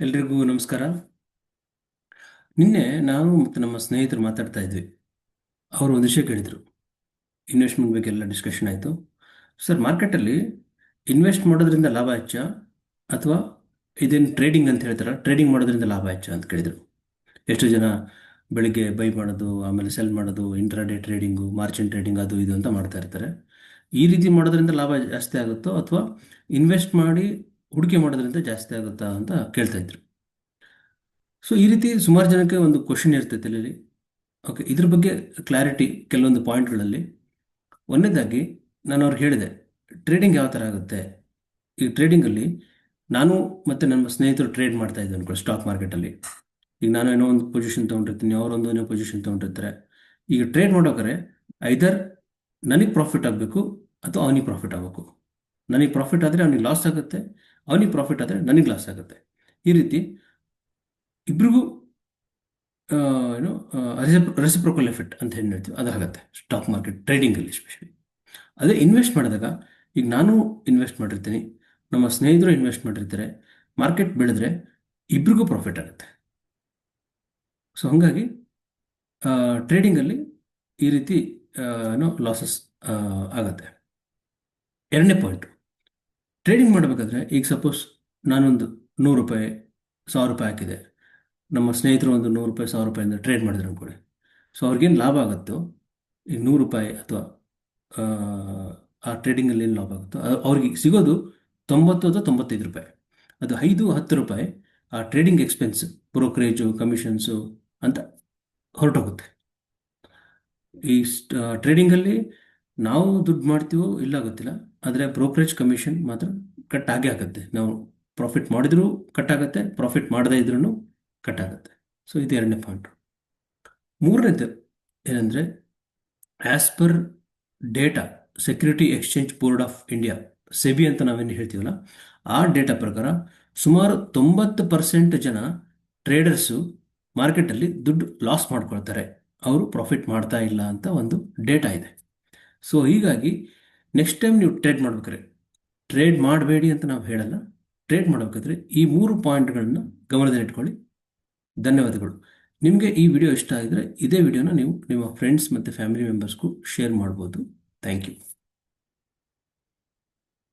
ಎಲ್ರಿಗೂ ನಮಸ್ಕಾರ. ನಿನ್ನೆ ನಾವು ಮತ್ತು ನಮ್ಮ ಸ್ನೇಹಿತರು ಮಾತಾಡ್ತಾ ಇದ್ವಿ. ಅವರು ಒಂದು ವಿಷಯ ಕೇಳಿದರು. ಇನ್ವೆಸ್ಟ್ಮೆಂಟ್ ಬಗ್ಗೆ ಎಲ್ಲ ಡಿಸ್ಕಷನ್ ಆಯಿತು. ಸರ್, ಮಾರ್ಕೆಟಲ್ಲಿ ಇನ್ವೆಸ್ಟ್ ಮಾಡೋದ್ರಿಂದ ಲಾಭ ಹೆಚ್ಚಾ ಅಥವಾ ಇದೇನು ಟ್ರೇಡಿಂಗ್ ಅಂತ ಹೇಳ್ತಾರ, ಟ್ರೇಡಿಂಗ್ ಮಾಡೋದ್ರಿಂದ ಲಾಭ ಹೆಚ್ಚಾ ಅಂತ ಕೇಳಿದರು. ಎಷ್ಟು ಜನ ಬೆಳಿಗ್ಗೆ ಬೈ ಮಾಡೋದು, ಆಮೇಲೆ ಸೆಲ್ ಮಾಡೋದು, ಇಂಟ್ರಾಡೇ ಟ್ರೇಡಿಂಗು, ಮಾರ್ಜಿನ್ ಟ್ರೇಡಿಂಗ್, ಅದು ಇದು ಅಂತ ಮಾಡ್ತಾ ಇರ್ತಾರೆ. ಈ ರೀತಿ ಮಾಡೋದ್ರಿಂದ ಲಾಭ ಜಾಸ್ತಿ ಆಗುತ್ತೋ ಅಥವಾ ಇನ್ವೆಸ್ಟ್ ಮಾಡಿ ಹೂಡಿಕೆ ಮಾಡೋದ್ರಿಂದ ಜಾಸ್ತಿ ಆಗುತ್ತಾ ಅಂತ ಕೇಳ್ತಾ ಇದ್ರು. ಸೊ ಈ ರೀತಿ ಸುಮಾರು ಜನಕ್ಕೆ ಒಂದು ಕ್ವಶನ್ ಇರ್ತೈತೆ ತಲೆಯಲ್ಲಿ. ಓಕೆ, ಇದ್ರ ಬಗ್ಗೆ ಕ್ಲಾರಿಟಿ ಕೆಲವೊಂದು ಪಾಯಿಂಟ್ಗಳಲ್ಲಿ. ಒಂದನೇದಾಗಿ ನಾನು ಅವ್ರಿಗೆ ಹೇಳಿದೆ, ಟ್ರೇಡಿಂಗ್ ಯಾವ ಥರ ಆಗುತ್ತೆ. ಈ ಟ್ರೇಡಿಂಗಲ್ಲಿ ನಾನು ಮತ್ತು ನನ್ನ ಸ್ನೇಹಿತರು ಟ್ರೇಡ್ ಮಾಡ್ತಾ ಇದ್ದೆ ಅನ್ಕೊಳ್ಳಿ ಸ್ಟಾಕ್ ಮಾರ್ಕೆಟಲ್ಲಿ. ಈಗ ನಾನು ಏನೋ ಒಂದು ಪೊಸಿಷನ್ ತೊಗೊಂಡಿರ್ತೀನಿ, ಅವರೊಂದು ಏನೋ ಪೊಸಿಷನ್ ತೊಗೊಂಡಿರ್ತಾರೆ. ಈಗ ಟ್ರೇಡ್ ಮಾಡೋಕರೆ ಐದರ್ ನನಗೆ ಪ್ರಾಫಿಟ್ ಆಗಬೇಕು ಅಥವಾ ಅವನಿಗೆ ಪ್ರಾಫಿಟ್ ಆಗಬೇಕು. ನನಗೆ ಪ್ರಾಫಿಟ್ ಆದರೆ ಅವನಿಗೆ ಲಾಸ್ ಆಗುತ್ತೆ, ಅವನಿಗೆ ಪ್ರಾಫಿಟ್ ಆದರೆ ನನಗೆ ಲಾಸ್ ಆಗುತ್ತೆ. ಈ ರೀತಿ ಇಬ್ರಿಗೂ ಏನು ರೆಸಿಪ್ರೋಕಲ್ ಎಫೆಕ್ಟ್ ಅಂತ ಏನು ಹೇಳ್ತೀವಿ ಅದಾಗತ್ತೆ ಸ್ಟಾಕ್ ಮಾರ್ಕೆಟ್ ಟ್ರೇಡಿಂಗಲ್ಲಿ ಎಸ್ಪೆಷಲಿ. ಅದೇ ಇನ್ವೆಸ್ಟ್ ಮಾಡಿದಾಗ, ಈಗ ನಾನು ಇನ್ವೆಸ್ಟ್ ಮಾಡಿರ್ತೀನಿ, ನಮ್ಮ ಸ್ನೇಹಿತರು ಇನ್ವೆಸ್ಟ್ ಮಾಡಿರ್ತಾರೆ, ಮಾರ್ಕೆಟ್ ಬೆಳೆದ್ರೆ ಇಬ್ರಿಗೂ ಪ್ರಾಫಿಟ್ ಆಗುತ್ತೆ. ಸೊ ಹಾಗಾಗಿ ಟ್ರೇಡಿಂಗಲ್ಲಿ ಈ ರೀತಿ ಏನೋ ಲಾಸಸ್ ಆಗತ್ತೆ. ಎರಡನೇ ಪಾಯಿಂಟು, ಟ್ರೇಡಿಂಗ್ ಮಾಡಬೇಕಾದ್ರೆ ಈಗ ಸಪೋಸ್ ನಾನೊಂದು 100 ರೂಪಾಯಿ 1000 ರೂಪಾಯಿ ಹಾಕಿದೆ, ನಮ್ಮ ಸ್ನೇಹಿತರು ಒಂದು 100 ರೂಪಾಯಿ 1000 ರೂಪಾಯಿಂದ ಟ್ರೇಡ್ ಮಾಡಿದ್ರು ಅನ್ಕೊಳ್ಳಿ. ಸೊ ಅವ್ರಿಗೇನು ಲಾಭ ಆಗುತ್ತೋ, ಈಗ 100 ರೂಪಾಯಿ ಅಥವಾ ಆ ಟ್ರೇಡಿಂಗಲ್ಲಿ ಏನು ಲಾಭ ಆಗುತ್ತೋ ಅವ್ರಿಗೆ ಸಿಗೋದು 90 ಅಥವಾ 95 ರೂಪಾಯಿ. ಅದು 5-10 ರೂಪಾಯಿ ಆ ಟ್ರೇಡಿಂಗ್ ಎಕ್ಸ್ಪೆನ್ಸ್, ಬ್ರೋಕರೇಜು, ಕಮಿಷನ್ಸು ಅಂತ ಹೊರಟೋಗುತ್ತೆ. ಈ ಟ್ರೇಡಿಂಗಲ್ಲಿ ನಾವು ದುಡ್ಡು ಮಾಡ್ತೀವೋ ಇಲ್ಲ ಗೊತ್ತಿಲ್ಲ, ಆದರೆ ಬ್ರೋಕರೇಜ್ ಕಮಿಷನ್ ಮಾತ್ರ ಕಟ್ ಆಗೇ ಆಗುತ್ತೆ. ನಾವು ಪ್ರಾಫಿಟ್ ಮಾಡಿದ್ರೂ ಕಟ್ ಆಗುತ್ತೆ, ಪ್ರಾಫಿಟ್ ಮಾಡದೇ ಇದ್ರೂ ಕಟ್ ಆಗುತ್ತೆ. ಸೊ ಇದು ಎರಡನೇ ಪಾಯಿಂಟು. ಮೂರನೇದು ಏನಂದರೆ, as per data security exchange board of India, SEBI ಅಂತ ನಾವೇನು ಹೇಳ್ತೀವಲ್ಲ, ಆ ಡೇಟಾ ಪ್ರಕಾರ ಸುಮಾರು 90% ಜನ ಟ್ರೇಡರ್ಸು ಮಾರ್ಕೆಟಲ್ಲಿ ದುಡ್ಡು ಲಾಸ್ ಮಾಡ್ಕೊಳ್ತಾರೆ, ಅವರು ಪ್ರಾಫಿಟ್ ಮಾಡ್ತಾ ಇಲ್ಲ ಅಂತ ಒಂದು ಡೇಟಾ ಇದೆ. ಸೊ ಹೀಗಾಗಿ ನೆಕ್ಸ್ಟ್ ಟೈಮ್ ನೀವು ಟ್ರೇಡ್ ಮಾಡ್ಬೇಕಾದ್ರೆ, ಟ್ರೇಡ್ ಮಾಡಬೇಡಿ ಅಂತ ನಾವು ಹೇಳಲ್ಲ, ಟ್ರೇಡ್ ಮಾಡಬೇಕಾದ್ರೆ ಈ 3 ಪಾಯಿಂಟ್ಗಳನ್ನ ಗಮನದಲ್ಲಿಟ್ಕೊಳ್ಳಿ. ಧನ್ಯವಾದಗಳು. ನಿಮಗೆ ಈ ವಿಡಿಯೋ ಇಷ್ಟ ಆಗಿದ್ರೆ ಇದೇ ವಿಡಿಯೋನ ನೀವು ನಿಮ್ಮ ಫ್ರೆಂಡ್ಸ್ ಮತ್ತು ಫ್ಯಾಮಿಲಿ ಮೆಂಬರ್ಸ್ಗೂ ಶೇರ್ ಮಾಡ್ಬೋದು. Thank you.